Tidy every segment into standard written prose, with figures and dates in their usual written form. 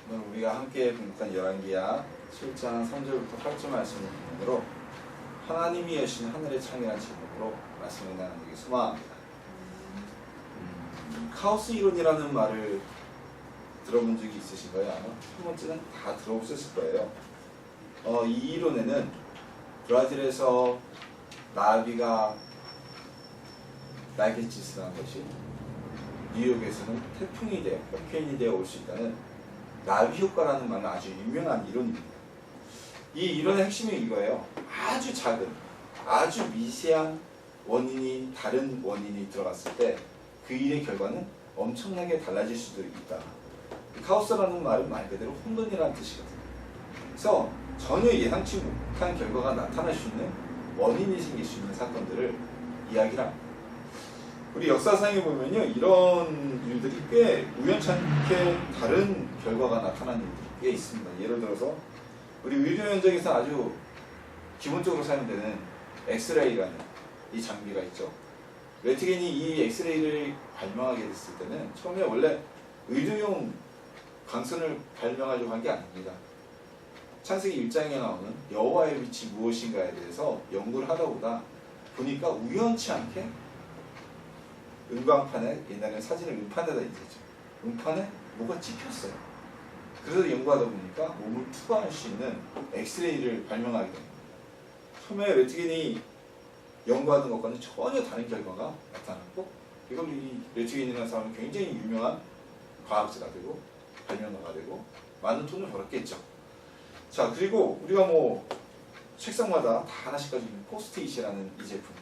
오늘 우리가 함께 공독한 열왕기야 7장 3절부터 8절 말씀을 기본으로 하나님이 여신 하늘의 창이라는 제목으로 말씀을 나누기 소망합니다. 카오스 이론이라는 말을 들어본 적이 있으신가요? 아마 한 번쯤은 다 들어보셨을 거예요. 이 이론에는 브라질에서 나비가 날갯짓을 한 것이 뉴욕에서는 태풍이 되어 허리케인이 되어 올 수 있다는 나비 효과라는 말은 아주 유명한 이론입니다. 이 이론의 핵심이 이거예요. 아주 작은, 아주 미세한 원인이 다른 원인이 들어갔을 때 그 일의 결과는 엄청나게 달라질 수도 있다. 카오스라는 말은 말 그대로 혼돈이라는 뜻이거든요. 그래서 전혀 예상치 못한 결과가 나타날 수 있는 원인이 생길 수 있는 사건들을 이야기를 합니다. 우리 역사상에 보면요, 이런 일들이 꽤 우연찮게 다른 결과가 나타나는 일들이 꽤 있습니다. 예를 들어서 우리 의료 현장에서 아주 기본적으로 사용되는 엑스레이라는 이 장비가 있죠. 레트겐이 이 엑스레이를 발명하게 됐을 때는 처음에 원래 의료용 광선을 발명하려고 한 게 아닙니다. 창세기 1장에 나오는 여호와의 빛이 무엇인가에 대해서 연구를 하다 보다 보니까 우연치 않게 은광판에, 옛날에는 사진을 은판에다 인쇄했죠. 은판에 뭐가 찍혔어요. 그래서 연구하다 보니까 몸을 투과할 수 있는 엑스레이를 발명하게 됩니다. 처음에 레트겐이 연구하던 것과는 전혀 다른 결과가 나타났고, 이걸 이 레트겐이라는 사람은 굉장히 유명한 과학자가 되고 발명가가 되고 많은 돈을 벌었겠죠. 자, 그리고 우리가 뭐 책상마다 다 하나씩 가지고 있는 포스트잇이라는 이 제품.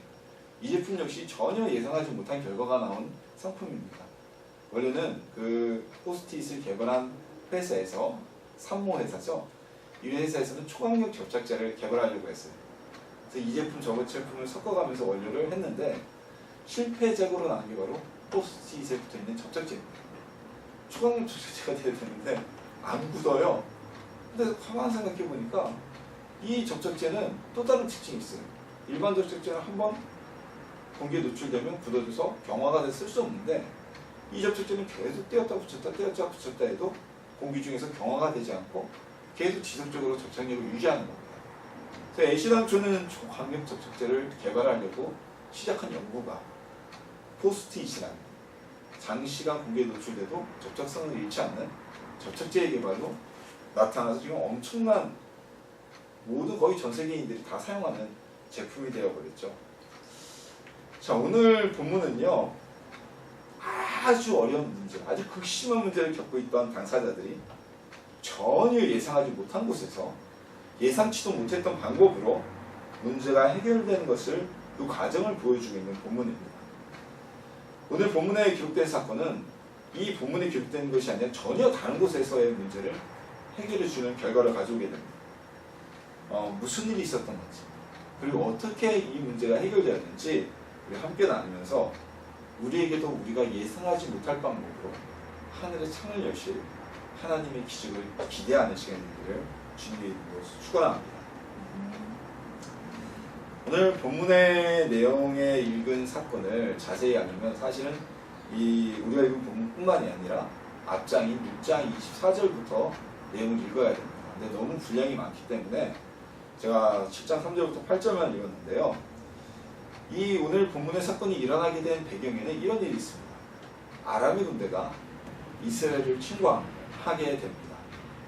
이 제품 역시 전혀 예상하지 못한 결과가 나온 상품입니다. 원래는 그 포스트잇을 개발한 회사에서, 산모 회사죠. 이 회사에서는 초강력 접착제를 개발하려고 했어요. 그래서 이 제품 저거 제품을 섞어가면서 원료를 했는데 실패적으로 나온 게 바로 포스트잇에 붙어있는 접착제입니다. 초강력 접착제가 돼야 되는데 안 굳어요. 근데 가만 생각해보니까 이 접착제는 또 다른 특징이 있어요. 일반 접착제는 한번 공기에 노출되면 굳어져서 경화가 돼서 쓸 수 없는데, 이 접착제는 계속 떼었다 붙였다 떼었다 붙였다 해도 공기 중에서 경화가 되지 않고 계속 지속적으로 접착력을 유지하는 겁니다. 그래서 애시당초는 초강력 접착제를 개발하려고 시작한 연구가 포스트잇이라는 장시간 공기에 노출돼도 접착성을 잃지 않는 접착제의 개발로 나타나서 지금 엄청난, 모두 거의 전 세계인들이 다 사용하는 제품이 되어버렸죠. 자, 오늘 본문은요, 아주 어려운 문제, 아주 극심한 문제를 겪고 있던 당사자들이 전혀 예상하지 못한 곳에서 예상치도 못했던 방법으로 문제가 해결되는 것을, 그 과정을 보여주고 있는 본문입니다. 오늘 본문에 기록된 사건은 이 본문에 기록된 것이 아니라 전혀 다른 곳에서의 문제를 해결해주는 결과를 가져오게 됩니다. 무슨 일이 있었던 건지, 그리고 어떻게 이 문제가 해결되었는지 우리 함께 나누면서 우리에게도 우리가 예상하지 못할 방법으로 하늘의 창을 여실 하나님의 기적을 기대하는 시간들을 주님의 이름으로 축원합니다. 오늘 본문의 내용에 읽은 사건을 자세히 알려면 사실은 이 우리가 읽은 본문뿐만이 아니라 앞장인 6장 24절부터 내용을 읽어야 됩니다. 근데 너무 분량이 많기 때문에 제가 7장 3절부터 8절만 읽었는데요. 이 오늘 본문의 사건이 일어나게 된 배경에는 이런 일이 있습니다. 아람의 군대가 이스라엘을 침공하게 됩니다.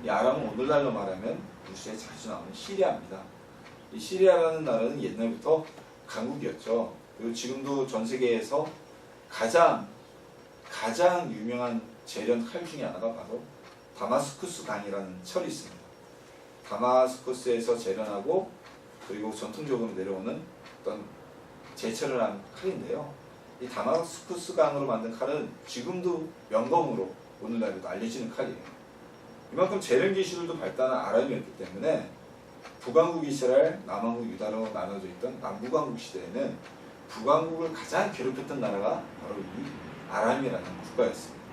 이 아람은 오늘날로 말하면 뉴스에 자주 나오는 시리아입니다. 이 시리아라는 나라는 옛날부터 강국이었죠. 그리고 지금도 전 세계에서 가장 유명한 재련 칼 중에 하나가 바로 다마스쿠스 강이라는 철이 있습니다. 다마스쿠스에서 재련하고 그리고 전통적으로 내려오는 어떤 제철을 한 칼인데요. 이 다마스쿠스 강으로 만든 칼은 지금도 명검으로 오늘날에도 알려지는 칼이에요. 이만큼 재련 기술도 발달한 아람이었기 때문에 북왕국 이스라엘, 남왕국 유다로 나눠져 있던 남북왕국 시대에는 북왕국을 가장 괴롭혔던 나라가 바로 이 아람이라는 국가였습니다.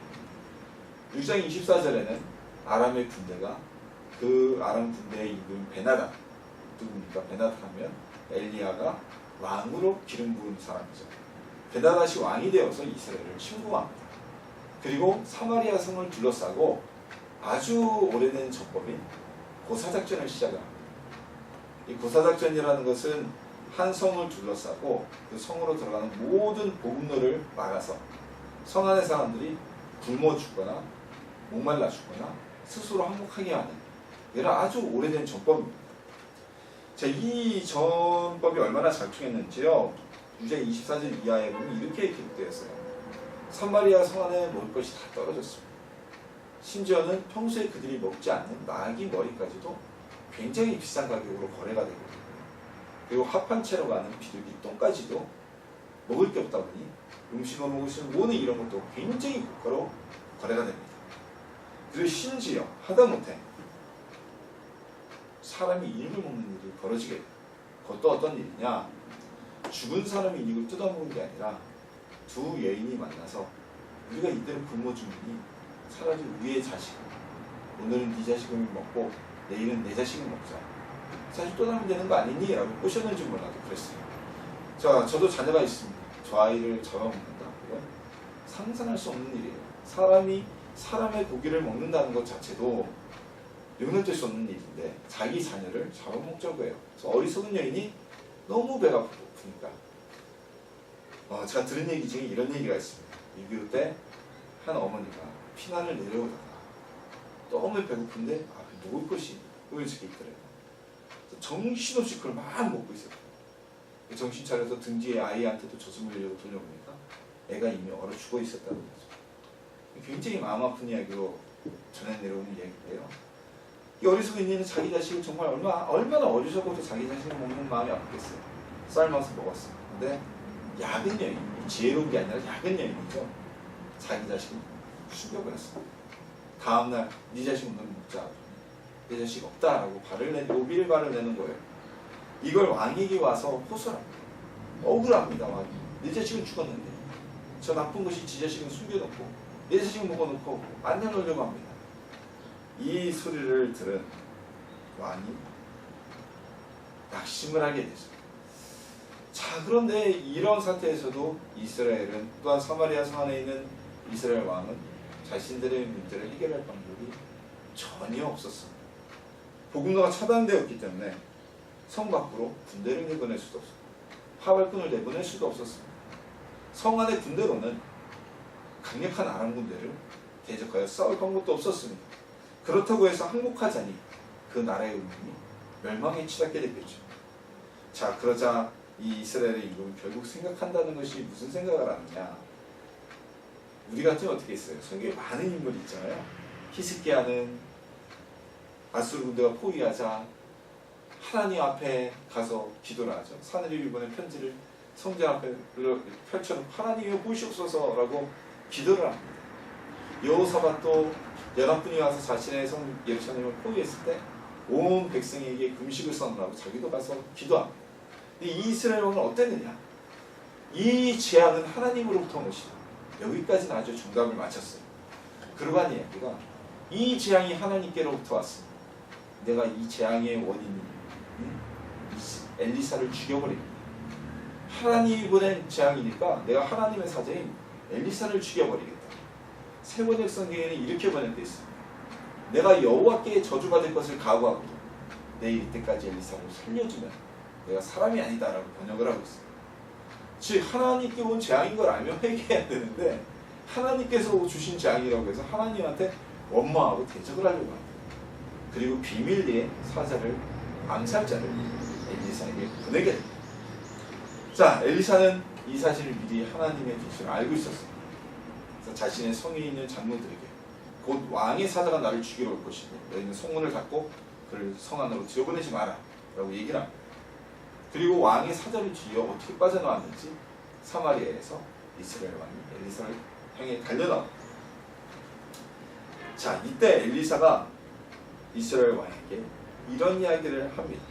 6장 24절에는 아람의 군대가 그 아람 군대의 임금 베나단, 누굽니까? 베나단 하면 엘리야가 왕으로 기름 부은 사람이죠. 베나단이 왕이 되어서 이스라엘을 침공합니다. 그리고 사마리아 성을 둘러싸고 아주 오래된 전법인 고사작전을 시작합니다. 이 고사작전이라는 것은 한 성을 둘러싸고 그 성으로 들어가는 모든 보급로를 막아서 성 안의 사람들이 굶어 죽거나 목말라 죽거나 스스로 항복하게 하는 이런 아주 오래된 전법입니다. 자, 이 전법이 얼마나 잘 통했는지요. 6장 24절 이하에 보면 이렇게 기록되었어요. 사마리아 성 안에 먹을 것이 다 떨어졌습니다. 심지어는 평소에 그들이 먹지 않는 나귀 머리까지도 굉장히 비싼 가격으로 거래가 되거든요. 그리고 합한 채로 가는 비둘기 똥까지도 먹을 게 없다 보니 음식을 먹을 수 있는 모든 이런 것도 굉장히 고가로 거래가 됩니다. 그리고 심지어 하다못해 사람이 이익을 먹는 일이 벌어지게 돼요. 그것도 어떤 일이냐? 죽은 사람이 이익을 뜯어먹은 게 아니라 두 여인이 만나서 우리가 이대로 굶어 죽으니 차라리 우리의 자식, 오늘은 네 자식을 먹고 내일은 내 자식을 먹자. 사실 또 나면 되는 거 아니니? 라고 꼬셨는지 몰라도 그랬어요. 자, 저도 자녀가 있습니다. 저 아이를 잡아먹는다. 이건 상상할 수 없는 일이에요. 사람이 사람의 고기를 먹는다는 것 자체도 용납될 수 없는 일인데 자기 자녀를 잡아먹자고 해요. 그래서 어리석은 여인이 너무 배가 고프니까 제가 들은 얘기 중에 이런 얘기가 있습니다. 6.25 때 한 어머니가 피난을 내려오다가 너무 배고픈데 먹을 것이 보여지게 있더래요. 정신없이 그걸 막 먹고 있었어요. 정신 차려서 등 뒤에 아이한테도 젖을 물려고 돌려보니까 애가 이미 얼어 죽어 있었다는 거죠. 굉장히 마음 아픈 이야기로 전해 내려오는 이야기인데요. 이 어리석은 이는 자기 자식을 정말 얼마나 어리석어도 자기 자식을 먹는 마음이 아팠겠어요. 삶아서 먹었어요. 근데 야근 여인, 지혜로운 게 아니라 야근 여인이죠. 자기 자식을 숨겨버렸어요. 다음날 네 자식 오늘 먹자. 내 자식 없다라고 노빌발을 내는 거예요. 이걸 왕에게 와서 호소합니다. 억울합니다. 왕이. 내 자식은 죽었는데 저 나쁜 것이 지 자식은 숨겨놓고 내 자식은 먹어놓고 안 내놓으려고 합니다. 이 소리를 들은 왕이 낙심을 하게 되죠. 자, 그런데 이런 상태에서도 이스라엘은 또한 사마리아 성 안에 있는 이스라엘 왕은 자신들의 문제를 해결할 방법이 전혀 없었습니다. 복음로가 차단되었기 때문에 성 밖으로 군대를 내보낼 수도 없었고 하발꾼을 내보낼 수도 없었습니다. 성 안의 군대로는 강력한 아람 군대를 대적하여 싸울 방법도 없었습니다. 그렇다고 해서 항복하자니 그 나라의 운명이 멸망에 치닫게 됐겠죠. 자, 그러자 이 이스라엘의 이름을 결국 생각한다는 것이 무슨 생각을 하느냐? 우리 같으면 어떻게 했어요? 성경에 많은 인물이 있잖아요. 히스기야는 아수르 군대가 포위하자 하나님 앞에 가서 기도를 하죠. 사느리비본의 편지를 성전 앞에 펼쳐놓고 하나님이여 보시옵소서라고 기도를 합니다. 여호사밧도 연합군이 와서 자신의 성 예루살렘을 포위했을 때 온 백성에게 금식을 선언하고 자기도 가서 기도합니다. 근데 이 이스라엘 왕은 어땠느냐? 이 재앙은 하나님으로부터 온 것이다. 여기까지는 아주 정답을 맞췄어요. 그러고 한 이야기가 이 재앙이 하나님께로부터 왔습니다. 내가 이 재앙의 원인이 엘리사를 죽여버립니다. 하나님이 보낸 재앙이니까 내가 하나님의 사자인 엘리사를 죽여버리겠다. 세 번역 성경에는 이렇게 번역되어 있습니다. 내가 여호와께 저주받을 것을 각오하고도 내일 이때까지 엘리사를 살려주면 내가 사람이 아니다라고 번역을 하고 있습니다. 즉 하나님께 온 재앙인 걸 알면 회개해야 되는데 하나님께서 주신 재앙이라고 해서 하나님한테 원망하고 대적을 하려고 합니다. 그리고 비밀리에 사자를 암살자를 엘리사에게 보내게 됩니다. 자, 엘리사는 이 사실을 미리 하나님의 계시를 알고 있었습니다. 그래서 자신의 성에 있는 장로들에게 곧 왕의 사자가 나를 죽이러 올 것인데 너희는 성문을 닫고 그를 성 안으로 들여보내지 마라 라고 얘기를 합니다. 그리고 왕의 사자를 뒤어 어떻게 빠져나왔는지 사마리아에서 이스라엘 왕이 엘리사를 향해 달려나옵니다. 자, 이때 엘리사가 이스라엘 왕에게 이런 이야기를 합니다.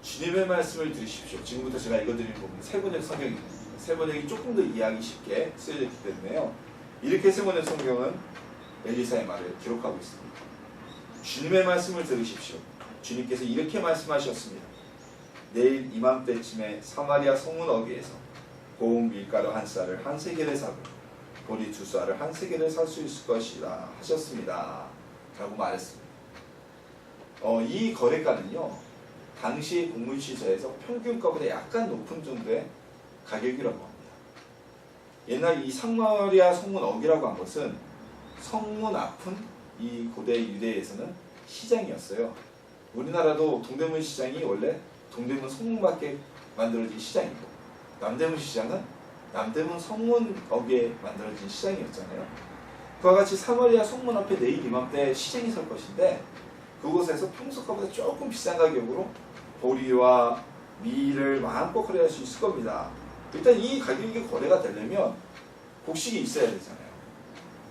주님의 말씀을 들으십시오. 지금부터 제가 읽어드리는 부분은 세번역 성경입니다. 세번역이 조금 더 이해하기 쉽게 쓰여졌기 때문에요. 이렇게 세번역 성경은 엘리사의 말을 기록하고 있습니다. 주님의 말씀을 들으십시오. 주님께서 이렇게 말씀하셨습니다. 내일 이맘때쯤에 사마리아 성문 어귀에서 고운 밀가루 한 쌀을 한 세겔에 사고 보리 두 쌀을 한 세겔을 살 수 있을 것이다 하셨습니다. 라고 말했습니다. 이 거래가는요, 당시 곡물 시세에서 평균가보다 약간 높은 정도의 가격이라고 합니다. 옛날 이 사마리아 성문 어기라고 한 것은 성문 앞은 이 고대 유대에서는 시장이었어요. 우리나라도 동대문 시장이 원래 동대문 성문 밖에 만들어진 시장이고, 남대문 시장은 남대문 성문 어기에 만들어진 시장이었잖아요. 그와 같이 사마리아 성문 앞에 내일 이맘때 시장이 설 것인데, 그곳에서 평소가보다 조금 비싼 가격으로 보리와 밀을 마음껏 거래할 수 있을 겁니다. 일단 이 가격이 거래가 되려면 곡식이 있어야 되잖아요.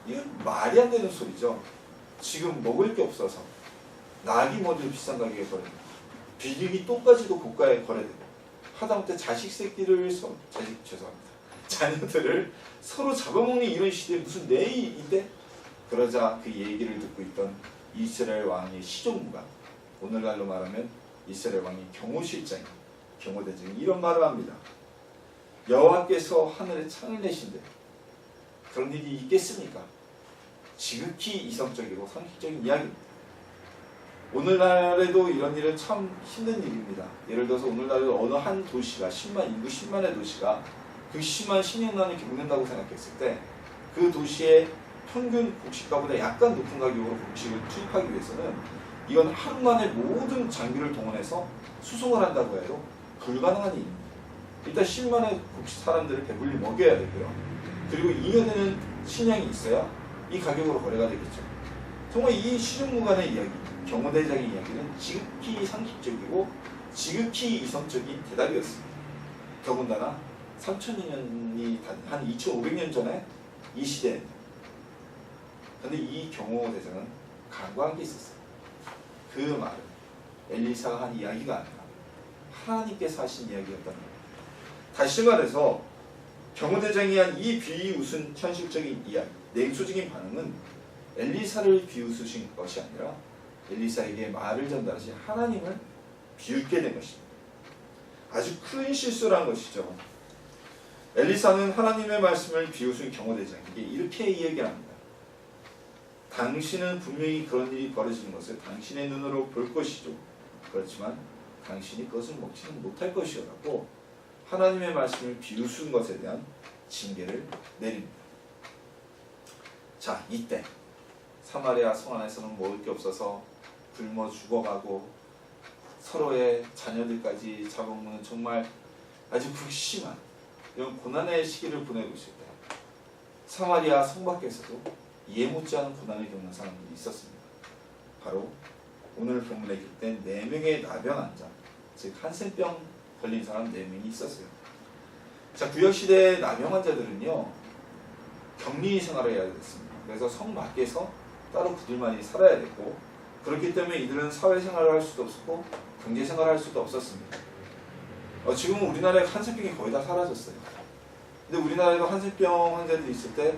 이건 말이 안 되는 소리죠. 지금 먹을 게 없어서 낙이 먼저 비싼 가격에 거래되고, 비행기 똥까지도 고가에 거래되고, 하다못해 자녀들을 서로 잡아먹는 이런 시대에 무슨 내일인데? 그러자 그 얘기를 듣고 있던 이스라엘 왕의 시종무가, 오늘날로 말하면 이스라엘 왕의 경호실장이, 경호대장이 이런 말을 합니다. 여호와께서 하늘에 창을 내신데 그런 일이 있겠습니까? 지극히 이성적이고 상식적인 이야기입니다. 오늘날에도 이런 일은 참 힘든 일입니다. 예를 들어서 오늘날에도 어느 한 도시가 인구 10만의 도시가 그 심한 신행난을 겪는다고 생각했을 때, 그 도시의 평균 곡식가보다 약간 높은 가격으로 곡식을 투입하기 위해서는 이건 하루 만에 모든 장비를 동원해서 수송을 한다고 해도 불가능한 일입니다. 일단 10만의 곡식 사람들을 배불리 먹여야 되고요. 그리고 이겨내는 식량이 있어야 이 가격으로 거래가 되겠죠. 정말 이 시중무관의 이야기, 경호대장의 이야기는 지극히 상식적이고 지극히 이성적인 대답이었습니다. 더군다나 3000년이 한 2500년 전에 이 시대에, 근데 이 경호대장은 간과한 게 있었어요. 그 말은 엘리사가 한 이야기가 아니라 하나님께서 하신 이야기였다는 겁니다. 다시 말해서 경호대장이 한 이 비웃은 현실적인 이야기, 냉소적인 반응은 엘리사를 비웃으신 것이 아니라 엘리사에게 말을 전달하신 하나님을 비웃게 된 것입니다. 아주 큰 실수를 한 것이죠. 엘리사는 하나님의 말씀을 비웃은 경호대장에게 이렇게 이야기합니다. 당신은 분명히 그런 일이 벌어지는 것을 당신의 눈으로 볼 것이죠. 그렇지만 당신이 그것을 먹지는 못할 것이라고 하나님의 말씀을 비웃은 것에 대한 징계를 내립니다. 자, 이때 사마리아 성 안에서는 먹을 게 없어서 굶어 죽어가고 서로의 자녀들까지 잡아먹는 정말 아주 극심한 이런 고난의 시기를 보내고 있을 때, 사마리아 성 밖에서도 이해 못지않은 고난을 겪는 사람들이 있었습니다. 바로 오늘 본문에 기록된 4명의 나병 환자, 즉 한센병 걸린 사람 4명이 있었어요. 자, 구약시대의 나병 환자들은요, 격리 생활을 해야 됐습니다. 그래서 성 밖에서 따로 그들만이 살아야 됐고, 그렇기 때문에 이들은 사회생활을 할 수도 없었고 경제생활을 할 수도 없었습니다. 지금은 우리나라에 한센병이 거의 다 사라졌어요. 근데 우리나라에도 한센병 환자들이 있을 때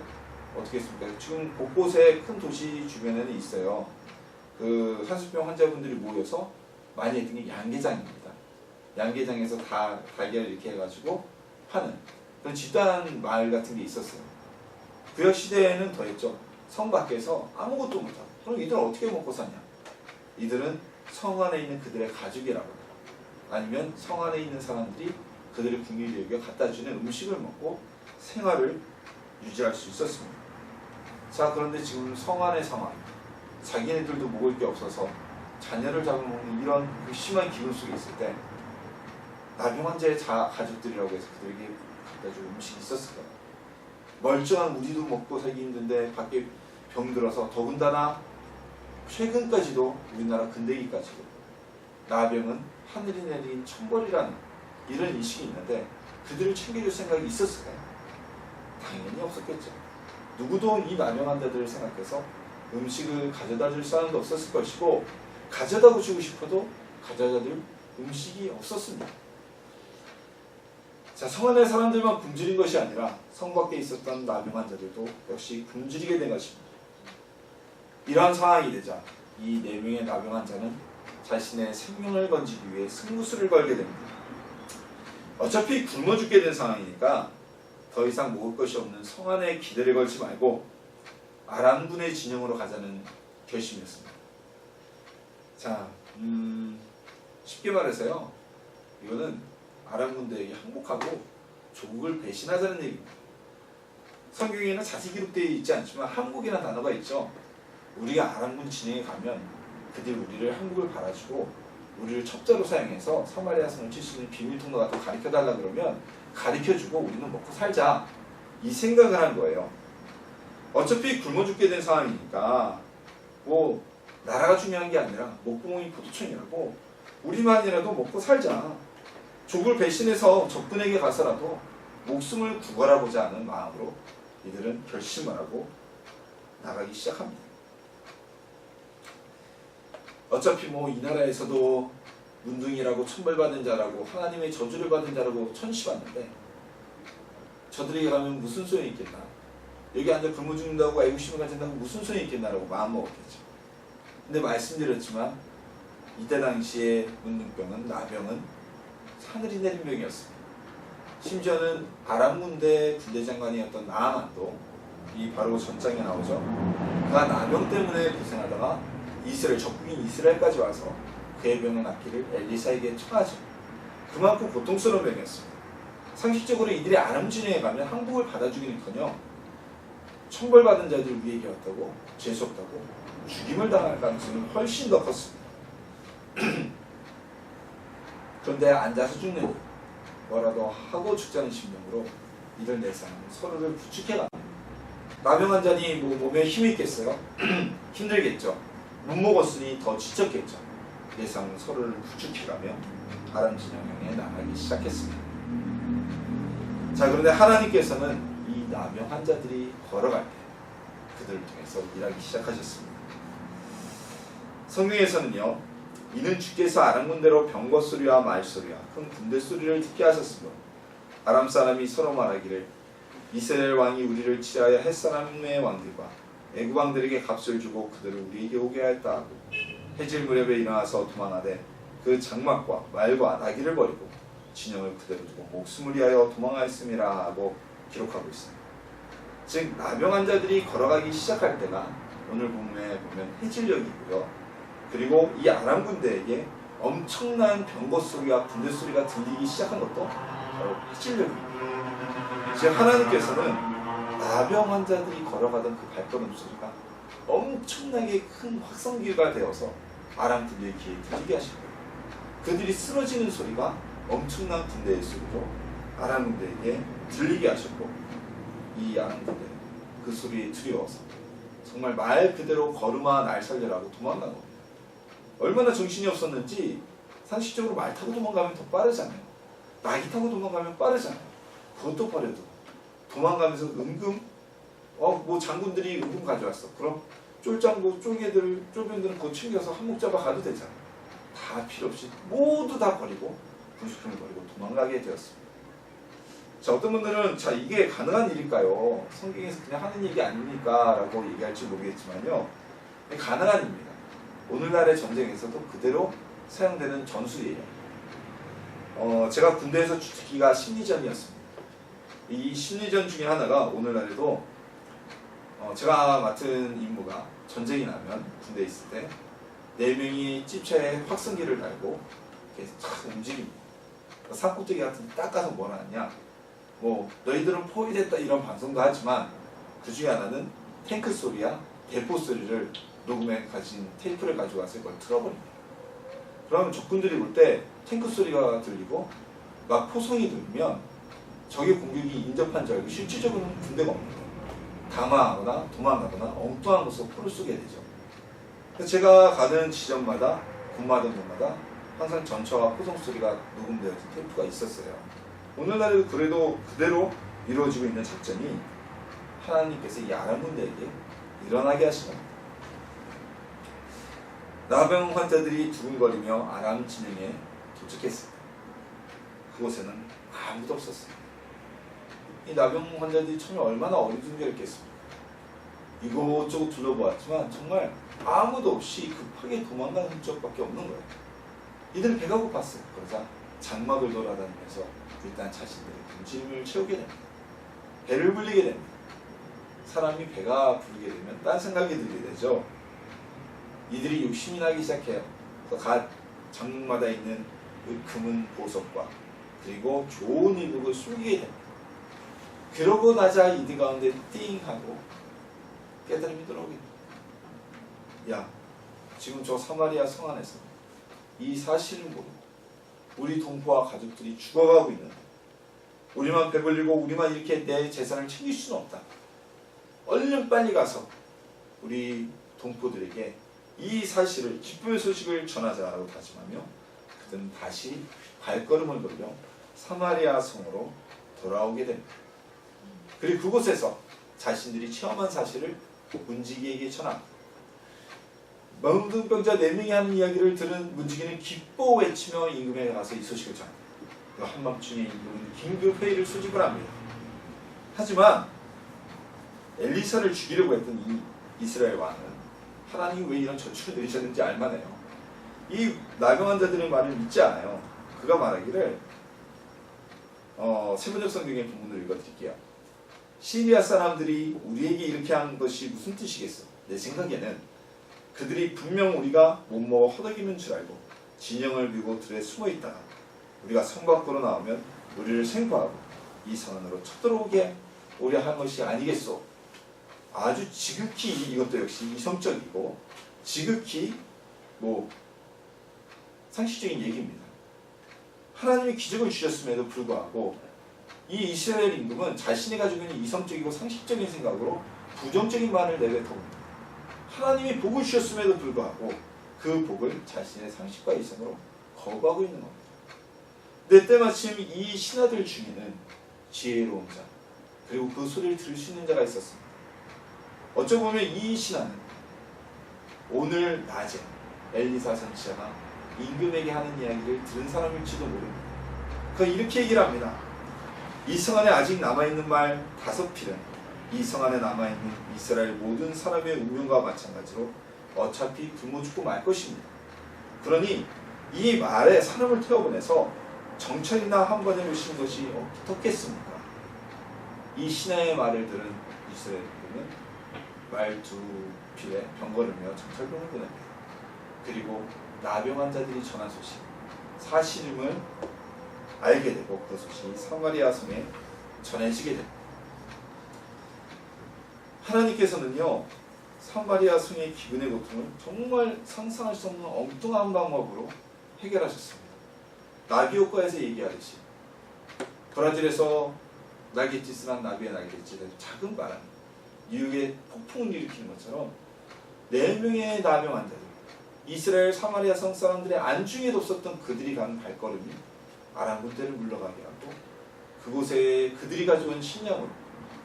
어떻게 했습니까? 지금 곳곳에 큰 도시 주변에는 있어요. 그 한센병 환자분들이 모여서 많이 했던 게 양계장입니다. 양계장에서 다 달걀 이렇게 해가지고 파는 그런 집단 마을 같은 게 있었어요. 구약 시대에는 더했죠. 성 밖에서 아무것도 못하고, 그럼 이들은 어떻게 먹고 사냐? 이들은 성 안에 있는 그들의 가족이라거나 아니면 성 안에 있는 사람들이 그들의 궁리를 여겨 갖다 주는 음식을 먹고 생활을 유지할 수 있었습니다. 자, 그런데 지금 성 안의 상황, 자기네들도 먹을 게 없어서 자녀를 잡아먹는 이런 심한 기분 속에 있을 때, 나병 환자의 가족들이라고 해서 그들에게 갖다 줄 음식이 있었을까요? 멀쩡한 우리도 먹고 살기 힘든데 밖에 병들어서, 더군다나 최근까지도 우리나라 근대기까지도 나병은 하늘이 내린 천벌이라는 이런 인식이 있는데, 그들을 챙겨줄 생각이 있었을까요? 당연히 없었겠죠. 누구도 이 나병 환자들을 생각해서 음식을 가져다 줄 사람도 없었을 것이고, 가져다 주고 싶어도 가져다 줄 음식이 없었습니다. 자, 성 안의 사람들만 굶주린 것이 아니라 성 밖에 있었던 나병 환자들도 역시 굶주리게 된 것입니다. 이러한 상황이 되자 이 4명의 나병 환자는 자신의 생명을 건지기 위해 승부수를 걸게 됩니다. 어차피 굶어 죽게 된 상황이니까 더 더 이상 먹을 것이 없는 성안의 기대를 걸지 말고 아람군의 진영으로 가자는 결심이었습니다. 자, 쉽게 말해서요, 이거는 아람군대에게 항복하고 조국을 배신하자는 얘기입니다. 성경에는 자세히 기록되어 있지 않지만 항복이라는 단어가 있죠. 우리가 아람군 진영에 가면 그들이 우리를 항복을 바라주고 우리를 첩자로 사용해서 사마리아 성을 칠 수 있는 비밀통로 같은 거 가르쳐달라 그러면 가르쳐주고 우리는 먹고 살자, 이 생각을 한 거예요. 어차피 굶어 죽게 된 상황이니까 뭐 나라가 중요한 게 아니라 목구멍이 포도청이라고 우리만이라도 먹고 살자, 족을 배신해서 적군에게 가서라도 목숨을 구걸하고자 하는 마음으로 이들은 결심을 하고 나가기 시작합니다. 어차피 뭐 이 나라에서도 문둥이라고 천벌받은 자라고 하나님의 저주를 받은 자라고 천시받는데 저들에게 가면 무슨 소용이 있겠나, 여기 앉아 굶어 죽는다고 애국심을 가진다고 무슨 소용이 있겠나라고 마음먹었겠죠. 근데 말씀드렸지만 이때 당시에 문둥병은, 나병은 하늘이 내린 병이었습니다. 심지어는 아람군대 군대장관이었던 나아만도, 이 바로 전장에 나오죠, 그가 나병 때문에 고생하다가 이스라엘, 적국인 이스라엘까지 와서 그의 병을 낫기를 엘리사에게 청하죠. 그만큼 고통스러운 병이었습니다. 상식적으로 이들이 아람 진영에 가면 항복을 받아주기는커녕 천벌받은 자들이 우리에게 왔다고, 재수없다고 죽임을 당할 가능성이 훨씬 더 컸습니다. 그런데 앉아서 죽는, 뭐라도 하고 죽자는 심정으로 이들 네 사람은 서로를 부축해갑니다. 나병 환자니 뭐 몸에 힘이 있겠어요? 힘들겠죠. 못 먹었으니 더 지쳤겠죠. 네 사람은 서로를 부축해가며 아람 진영에 나가기 시작했습니다. 자, 그런데 하나님께서는 이 나병 환자들이 걸어갈 때 그들을 통해서 일하기 시작하셨습니다. 성경에서는요, 이는 주께서 아람 군대로 병거 소리와 말 소리와 큰 군대 소리를 듣게 하셨으므로 아람 사람이 서로 말하기를 이스라엘 왕이 우리를 치하여 헷 사람의 왕들과 애굽 왕들에게 값을 주고 그들을 우리에게 오게 하였다 하고 해질 무렵에 일어나서 도망하되 그 장막과 말과 나귀를 버리고 진영을 그대로 두고 목숨을 위하여 도망하였음이라 하고 기록하고 있습니다. 즉 나병 환자들이 걸어가기 시작할 때가 오늘 본문에 보면 해질녘이고요. 그리고 이 아람 군대에게 엄청난 병거 소리와 군대 소리가 들리기 시작한 것도 바로 해질녘입니다. 즉 하나님께서는 나병 환자들이 걸어가던 그 발걸음 소리가 엄청나게 큰 확성기가 되어서 아람 군대의 귀에 들리게 하신 거예요. 그들이 쓰러지는 소리가 엄청난 군대의 소리로 아람 군대에게 들리게 하셨고, 이 아람 군대는 그 소리에 두려워서 정말 말 그대로 걸음아 날 살려라고 도망간 겁니다. 얼마나 정신이 없었는지 상식적으로 말 타고 도망가면 더 빠르잖아요. 나귀 타고 도망가면 빠르잖아요. 그것도 버려도 도망가면서 은금, 뭐 장군들이 은금 가져왔어. 그럼 쫄장구, 쫄병들은 그거 챙겨서 한몫 잡아 가도 되잖아. 다 필요 없이 모두 다 버리고 군수품을 버리고 도망가게 되었습니다. 자, 어떤 분들은 자 이게 가능한 일일까요? 성경에서 그냥 하는 얘기 아닙니까? 라고 얘기할지 모르겠지만요, 가능한 일입니다. 오늘날의 전쟁에서도 그대로 사용되는 전술이에요. 제가 군대에서 주특기가 심리전이었습니다. 이 심리전 중에 하나가 오늘날에도 제가 맡은 임무가 전쟁이 나면 군대에 있을 때 4명이 찝차에 확성기를 달고 이렇게 탁 움직입니다. 산꼭대기 같은 데 닦아서 뭘 하냐, 뭐 너희들은 포위됐다 이런 방송도 하지만 그 중에 하나는 탱크 소리야 대포 소리를 녹음해 가진 테이프를 가지고 와서 이걸 틀어버립니다. 그러면 적군들이 올 때 탱크 소리가 들리고 막 포성이 들면 적의 공격이 인접한 줄 알고 실질적으로는 군대가 없는 거예요. 당황하거나 도망가거나 엉뚱한 곳으로 포를 쏘게 되죠. 그래서 제가 가는 지점마다 군마던 곳마다 항상 전차와 포성 소리가 녹음되어진 테이프가 있었어요. 오늘날에도 그래도 그대로 이루어지고 있는 작전이 하나님께서 이 아람 군대에게 일어나게 하신 겁니다. 나병 환자들이 두근거리며 아람 진영에 도착했습니다. 그곳에는 아무도 없었어요. 이 나병 환자들이 정말 얼마나 어리둥절했겠습니까? 이곳저곳 둘러보았지만 정말 아무도 없이 급하게 도망가는 흔적밖에 없는 거예요. 이들은 배가 고팠어요. 그러자 장막을 돌아다니면서 일단 자신들의 군침을 채우게 됩니다. 배를 불리게 됩니다. 사람이 배가 부르게 되면 딴 생각이 들게 되죠. 이들이 욕심이 나기 시작해요. 각 장막마다 있는 그 금은 보석과 그리고 좋은 의복을 숨기게 됩니다. 그러고 나자 이들 가운데 띵 하고 깨달음이 들어오게 됩니다. 야, 지금 저 사마리아 성 안에서 이 사실을 모르고 우리 동포와 가족들이 죽어가고 있는데 우리만 배불리고 우리만 이렇게 내 재산을 챙길 수는 없다. 얼른 빨리 가서 우리 동포들에게 이 사실을, 기쁨의 소식을 전하자라고 다짐하며 그들은 다시 발걸음을 돌려 사마리아 성으로 돌아오게 됩니다. 그리고 그곳에서 자신들이 체험한 사실을 문지기에게 전합니다. 멍둥병자 4명이 하는 이야기를 들은 문지기는 기뻐 외치며 임금에 가서 이 소식을 전합니다. 한밤중에 임금은 긴급 회의를 소집을 합니다. 하지만 엘리사를 죽이려고 했던 이 이스라엘 왕은 하나님이 왜 이런 저축을 내리셨는지 알만해요. 이 나병한 자들의 말을 믿지 않아요. 그가 말하기를 세번역 성경의 본문을 읽어드릴게요. 시리아 사람들이 우리에게 이렇게 한 것이 무슨 뜻이겠어? 내 생각에는 그들이 분명 우리가 못 먹어 허덕이는 줄 알고 진영을 비고 들에 숨어 있다가 우리가 성 밖으로 나오면 우리를 생포하고 이 성 안으로 쳐들어오게 오려 한 것이 아니겠소? 아주 지극히 이것도 역시 이성적이고 지극히 상식적인 얘기입니다. 하나님이 기적을 주셨음에도 불구하고 이 이스라엘 임금은 자신이 가지고 있는 이성적이고 상식적인 생각으로 부정적인 말을 내뱉어옵니다. 하나님이 복을 주셨음에도 불구하고 그 복을 자신의 상식과 이성으로 거부하고 있는 겁니다. 근데 때마침 이 신하들 중에는 지혜로운 자 그리고 그 소리를 들을 수 있는 자가 있었습니다. 어쩌보면 이 신하는 오늘 낮에 엘리사 선지자가 임금에게 하는 이야기를 들은 사람일지도 모릅니다. 그가 이렇게 얘기를 합니다. 이 성 안에 아직 남아있는 말 5필은 이 성 안에 남아있는 이스라엘 모든 사람의 운명과 마찬가지로 어차피 굶어 죽고 말 것입니다. 그러니 이 말에 사람을 태워보내서 정찰이나 한 번에 오신 것이 어떻겠습니까? 이 신하의 말을 들은 이스라엘 임금은 말 2필에 병거르며 정찰병을 보냅니다. 그리고 나병한 자들이 전한 소식, 사실임을 알게 되고 그 소식이 사마리아 성에 전해지게 됩니다. 하나님께서는요, 사마리아 성의 기근의 고통을 정말 상상할 수 없는 엉뚱한 방법으로 해결하셨습니다. 나비효과에서 얘기하듯이 브라질에서 날갯짓을 한 나비의 날갯짓은 작은 바람, 뉴욕에 폭풍을 일으키는 것처럼 4명의 나병한 자들, 이스라엘 사마리아 성 사람들의 안중에도 없었던 그들이 가는 발걸음이 아람 군대를 물러가게 하고 그곳에 그들이 가져온 식량으로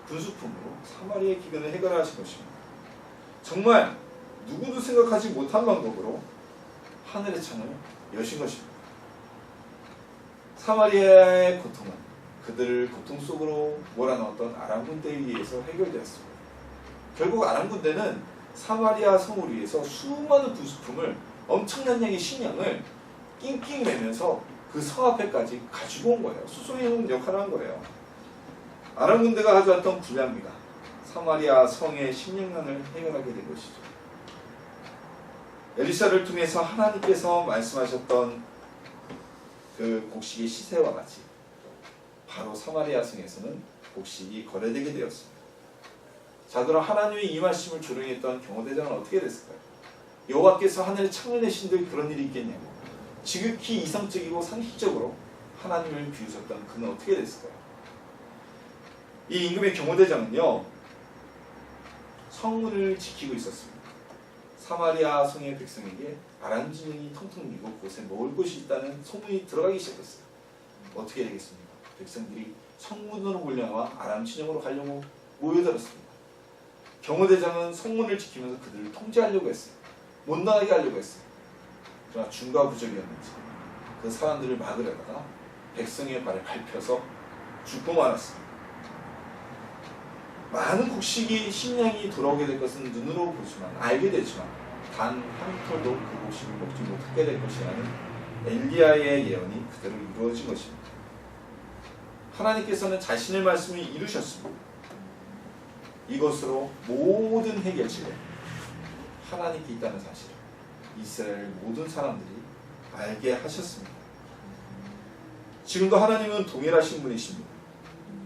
군수품으로 사마리아의 기근을 해결하신 것입니다. 정말 누구도 생각하지 못한 방법으로 하늘의 창을 여신 것입니다. 사마리아의 고통은 그들을 고통 속으로 몰아넣었던 아람 군대에 의해서 해결되었습니다. 결국 아람 군대는 사마리아 성을 위해서 수많은 군수품을 엄청난 양의 식량을 낑낑 매면서 그 성 앞에까지 가지고 온 거예요. 수송해온 역할을 한 거예요. 아람 군대가 가져왔던 불량미가 사마리아 성의 식량난을 해결하게 된 것이죠. 엘리사를 통해서 하나님께서 말씀하셨던 그 곡식의 시세와 같이 바로 사마리아 성에서는 곡식이 거래되게 되었습니다. 자, 그럼 하나님의 이 말씀을 조롱했던 경호대장은 어떻게 됐을까요? 여호와께서 하늘에 창을 내신들 그런 일이 있겠냐고 지극히 이성적이고 상식적으로 하나님을 비우셨던 그는 어떻게 됐을까요? 이 임금의 경호대장은요, 성문을 지키고 있었습니다. 사마리아 성의 백성에게 아람 진영이 텅텅 비고 그곳에 먹을 곳이 있다는 소문이 들어가기 시작했어요. 어떻게 되겠습니까? 백성들이 성문으로 몰려나와 아람 진영으로 가려고 모여들었습니다. 경호대장은 성문을 지키면서 그들을 통제하려고 했어요. 못 나가게 하려고 했어요. 그러나 중과 부족이었는지 그 사람들을 막으려다가 백성의 발에 밟혀서 죽고 말았습니다. 많은 곡식이 식량이 돌아오게 될 것은 눈으로 보지만 알게 되지만 단 한 톨도 그 곡식을 먹지 못하게 될 것이라는 엘리야의 예언이 그대로 이루어진 것입니다. 하나님께서는 자신의 말씀을 이루셨습니다. 이것으로 모든 해결책은 하나님께 있다는 사실을 이스라엘 모든 사람들이 알게 하셨습니다. 지금도 하나님은 동일하신 분이십니다.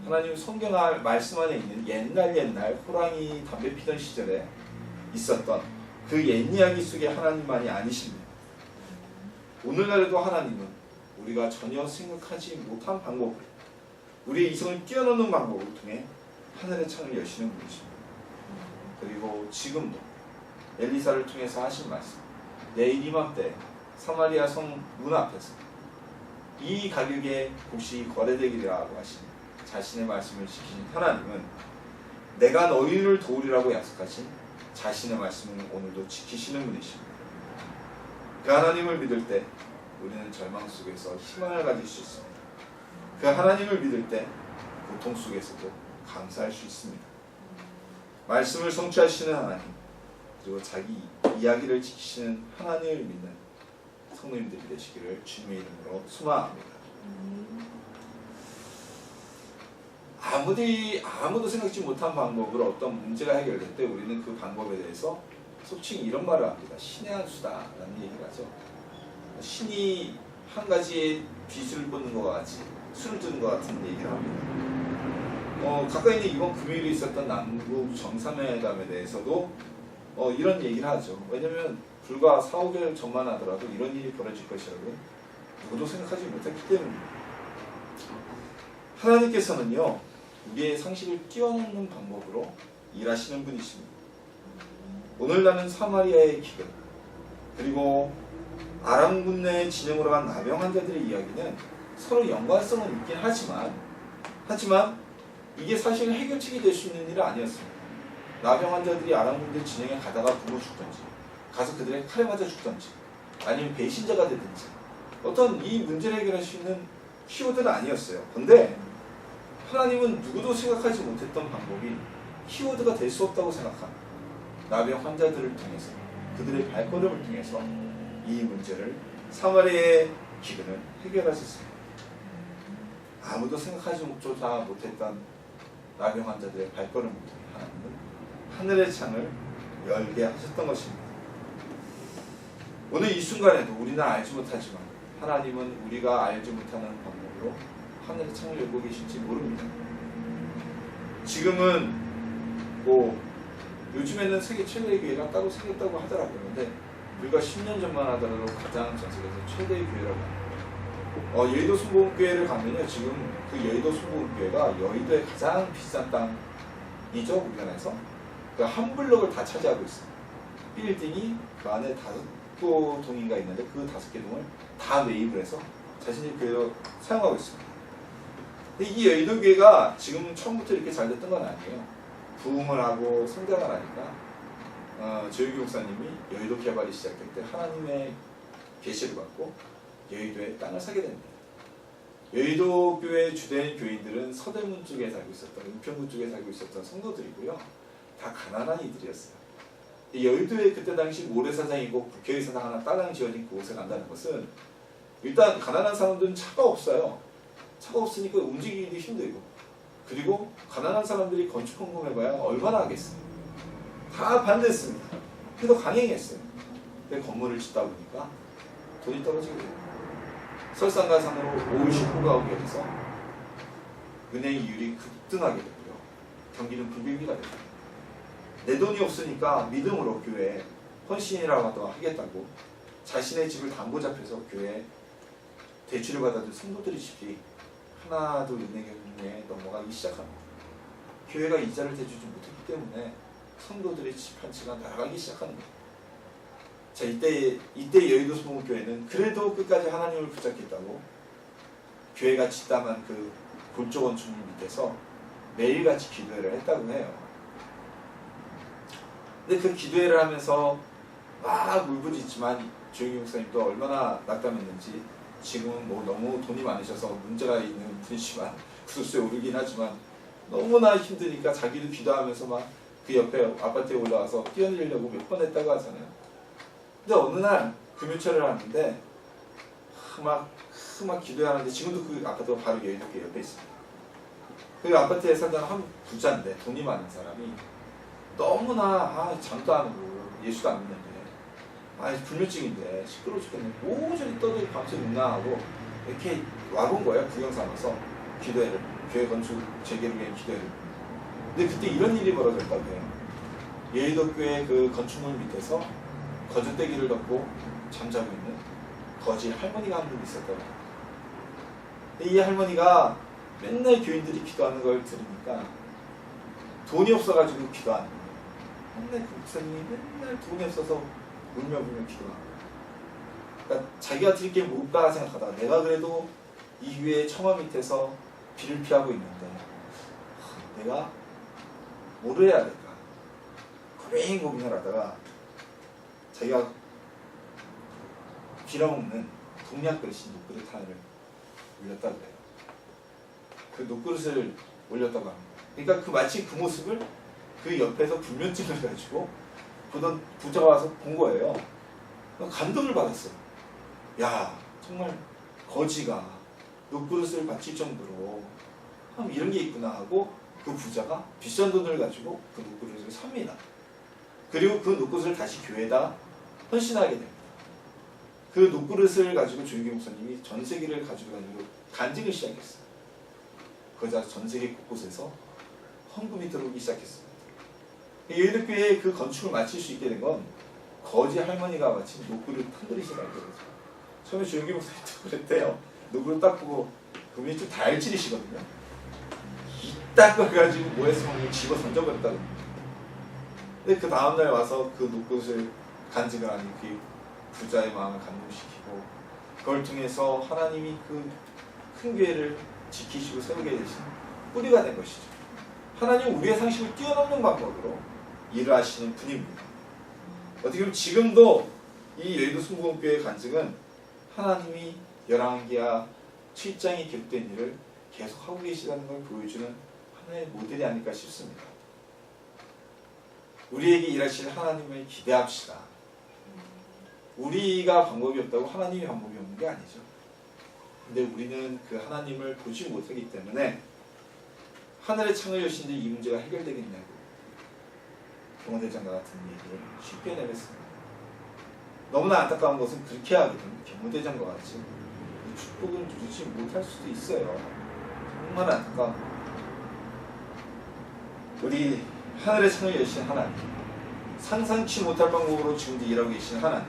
하나님 성경 말씀 안에 있는 옛날 호랑이 담배 피던 시절에 있었던 그 옛 이야기 속의 하나님만이 아니십니다. 오늘날에도 하나님은 우리가 전혀 생각하지 못한 방법으로 우리의 이성을 뛰어넘는 방법을 통해 하늘의 창을 여시는 분이십니다. 그리고 지금도 엘리사를 통해서 하신 말씀, 내일 이맘때 사마리아 성 문 앞에서 이 가격에 혹시 거래되기라고 하신 자신의 말씀을 지키신 하나님은 내가 너희를 도우리라고 약속하신 자신의 말씀을 오늘도 지키시는 분이십니다. 그 하나님을 믿을 때 우리는 절망 속에서 희망을 가질 수 있습니다. 그 하나님을 믿을 때 고통 속에서도 감사할 수 있습니다. 말씀을 성취하시는 하나님, 그리고 자기 이야기를 지키시는 하나님을 믿는 성도님들이 되시기를 주님의 이름으로 소망합니다. 아무도 생각지 못한 방법으로 어떤 문제가 해결될 때 우리는 그 방법에 대해서 솔직히 이런 말을 합니다. 신의 한 수다라는 얘기를 하죠. 신이 한 가지의 빚을 꽂는 것 같이 술을 뜨는 것 같은 얘기를 합니다. 가까이 있는 이번 금요일에 있었던 남북 정상회담에 대해서도 이런 얘기를 하죠. 왜냐하면 불과 4-5개월 전만 하더라도 이런 일이 벌어질 것이라고 누구도 생각하지 못했기 때문입니다. 하나님께서는요, 우리의 상식을 뛰어넘는 방법으로 일하시는 분이십니다. 오늘 나는 사마리아의 기근, 그리고 아람 군내의 진영으로 간 나병 환자들의 이야기는 서로 연관성은 있긴 하지만 이게 사실 해결책이 될 수 있는 일은 아니었습니다. 나병 환자들이 아람 군대 진영에 가다가 굶어 죽던지, 가서 그들의 칼에 맞아 죽던지, 아니면 배신자가 되든지 어떤 이 문제를 해결할 수 있는 키워드는 아니었어요. 근데 하나님은 누구도 생각하지 못했던 방법이 키워드가 될 수 없다고 생각한 나병 환자들을 통해서, 그들의 발걸음을 통해서 이 문제를, 사마리아의 기근을 해결하셨습니다. 아무도 생각하지 못했던 나병 환자들의 발걸음을 통해 하나님은 하늘의 창을 열게 하셨던 것입니다. 오늘 이 순간에도 우리는 알지 못하지만 하나님은 우리가 알지 못하는 방법으로 하늘의 창을 열고 계실지 모릅니다. 지금은 요즘에는 세계 최대의 교회가 따로 생겼다고 하더라고요. 근데 불과 10년 전만 하더라도 가장 전 세계에서 최대의 교회라고 합니다. 여의도 순복음교회를 가면요, 지금 그 여의도 순복음교회가 여의도의 가장 비싼 땅이죠, 우리나라에서. 그 한 블럭을 다 차지하고 있어요. 빌딩이 그 안에 5동인가 있는데 그 5개 동을 다 매입을 해서 자신의 교회로 사용하고 있습니다. 근데 이 여의도 교회가 지금 처음부터 이렇게 잘 됐던 건 아니에요. 부흥을 하고 성장을 하니까 조유기 목사님이 여의도 개발이 시작될 때 하나님의 계시를 받고 여의도에 땅을 사게 됩니다. 여의도 교회 주된 교인들은 서대문 쪽에 살고 있었던, 은평구 쪽에 살고 있었던 성도들이고요. 다 가난한 이들이었어요. 여의도에 그때 당시 모래사장이고 국회의사당 하나 따랑 지어진 그곳에 간다는 것은 일단 가난한 사람들은 차가 없어요. 차가 없으니까 움직이기도 힘들고, 그리고 가난한 사람들이 건축 헌금해봐야 얼마나 하겠어요. 다 반대했습니다. 그래도 강행했어요. 근데 건물을 짓다 보니까 돈이 떨어지게 돼요. 설상가상으로 59가구에 대해서 은행 이율이 급등하게 되고요. 경기는 불경기가 됩니다. 내 돈이 없으니까 믿음으로 교회에 헌신이라도 하겠다고 자신의 집을 담보 잡혀서 교회에 대출을 받아준 성도들의 집이 하나도 은행에 넘어가기 시작합니다. 교회가 이자를 대주지 못했기 때문에 성도들의 집 한 채가 날아가기 시작하는 거예요. 자, 이때 여의도 순복음교회는 그래도 끝까지 하나님을 붙잡겠다고 교회가 짓담한 그 골조 건축물 밑에서 매일같이 기도회를 했다고 해요. 근데 그 기도회를 하면서 막 울부짖지만 조용히 목사님도 얼마나 낙담했는지, 지금은 너무 돈이 많으셔서 문제가 있는 분이지만 구설수에 오르긴 하지만 너무나 힘드니까 자기도 기도하면서 막 그 옆에 아파트에 올라와서 뛰어내리려고 몇 번 했다고 하잖아요. 근데 어느 날 금요철을 하는데 막 기도하는데, 지금도 그 아파트가 바로 여의도교회 옆에 있습니다. 그 아파트에 살던 한 부자인데 돈이 많은 사람이 너무나 잠도 안 오고 예수도 안 믿는데 불면증인데 시끄러워 죽겠네 모조리 떠들고 밤새 웅랑하고 이렇게 와본 거야. 구경 삼아서 기도회를 교회 건축 재개를 위한 기도회를. 근데 그때 이런 일이 벌어졌다고 해요. 예의도교회 그 건축물 밑에서 거저대기를 덮고 잠자고 있는 거지 할머니가 한 분 있었다고 해요. 이 할머니가 맨날 교인들이 기도하는 걸 들으니까 돈이 없어가지고 기도하는 거예요. 맨날 그 목사님이 맨날 돈이 없어서 울며 기도하는 거예요. 그러니까 자기가 드릴 게 뭘까 생각하다가 내가 그래도 이 위에 처마 밑에서 비를 피하고 있는데 내가 뭐를 해야 될까 고민을 하다가 자기가 빌어먹는 동양 그릇인 녹그릇 하나를 올렸다고 해요. 그 녹그릇을 올렸다고 합니다. 그러니까 마치 그 모습을 그 옆에서 불면증을 가지고 보던 부자가 와서 본 거예요. 감동을 받았어요. 야, 정말 거지가 녹그릇을 바칠 정도로 이런 게 있구나 하고 그 부자가 비싼 돈을 가지고 그 녹그릇을 삽니다. 그리고 그 녹그릇을 다시 교회에다 헌신하게 됩니다. 그 녹그릇을 가지고 조용기 목사님이 전 세계를 가지고 다니고 간증을 시작했어요. 그러자 전 세계 곳곳에서 헌금이 들어오기 시작했습니다. 예의도교회의 그 건축을 마칠 수 있게 된 건 거지 할머니가 마침 녹그릇 한 그릇이라고 그러죠. 처음에 조용기 목사님도 그랬대요. 녹그릇 딱 보고 그분이 좀 다혈질이시거든요. 이딴 걸 가지고 뭐 했으면 집어 던져버렸다고 합니다. 근데 그 다음날 와서 그 녹그릇을 간증을 하니 그 부자의 마음을 감동시키고 그걸 통해서 하나님이 그 큰 교회를 지키시고 세우게 되신 뿌리가 된 것이죠. 하나님은 우리의 상식을 뛰어넘는 방법으로 일을 하시는 분입니다. 어떻게 보면 지금도 이 여의도 순복음교회 간증은 하나님이 열왕기하 7장에 기록된 일을 계속하고 계시다는 걸 보여주는 하나의 모델이 아닐까 싶습니다. 우리에게 일하실 하나님을 기대합시다. 우리가 방법이 없다고 하나님이 방법이 없는 게 아니죠. 근데 우리는 그 하나님을 보지 못하기 때문에 하늘의 창을 여신데 이 문제가 해결되겠냐고 경호대장과 같은 얘기를 쉽게 내뱉습니다. 너무나 안타까운 것은 그렇게 하게 되면 경호대장과 같이 이 축복은 누리지 못할 수도 있어요. 정말 안타까운 우리 하늘의 창을 여신 하나님, 상상치 못할 방법으로 지금도 일하고 계신 하나님,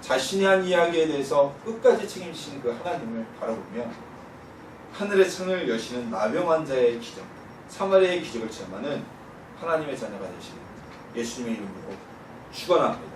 자신이 한 이야기에 대해서 끝까지 책임지시는 그 하나님을 바라보며 하늘의 창을 여시는 나병 환자의 기적, 사마리아의 기적을 체험하는 하나님의 자녀가 되시는 예수님의 이름으로 축원합니다.